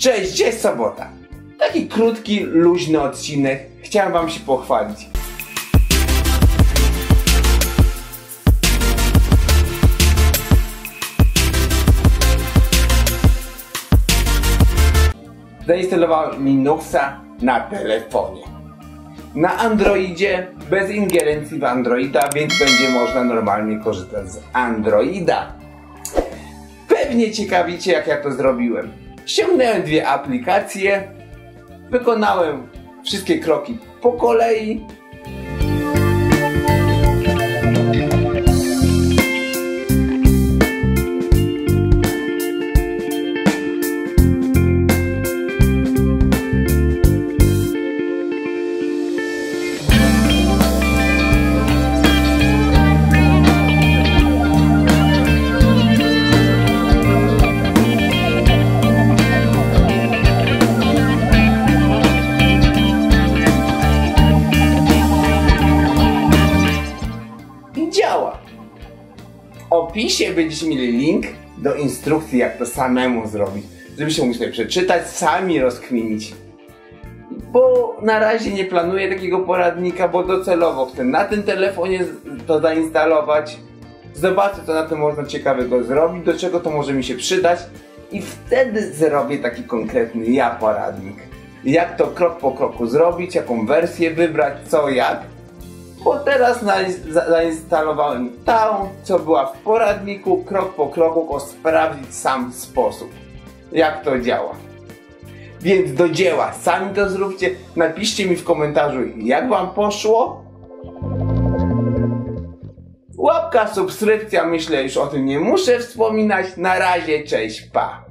Cześć, dziś sobota. Taki krótki, luźny odcinek. Chciałem wam się pochwalić. Zainstalowałem Linuxa na telefonie. Na Androidzie, bez ingerencji w Androida, więc będzie można normalnie korzystać z Androida. Pewnie ciekawicie, jak ja to zrobiłem. Ściągnąłem dwie aplikacje, wykonałem wszystkie kroki po kolei. Działa. W opisie będziecie mieli link do instrukcji, jak to samemu zrobić, żebyście mogli sobie przeczytać, sami rozkminić. Bo na razie nie planuję takiego poradnika, bo docelowo chcę na tym telefonie to zainstalować, zobaczę, co na tym można ciekawego zrobić, do czego to może mi się przydać i wtedy zrobię taki konkretny poradnik. Jak to krok po kroku zrobić, jaką wersję wybrać, co jak. Bo teraz zainstalowałem tą, co była w poradniku, krok po kroku, sprawdzić sam sposób, jak to działa. Więc do dzieła, sami to zróbcie, napiszcie mi w komentarzu, jak wam poszło. Łapka, subskrypcja, myślę, już o tym nie muszę wspominać. Na razie, cześć, pa!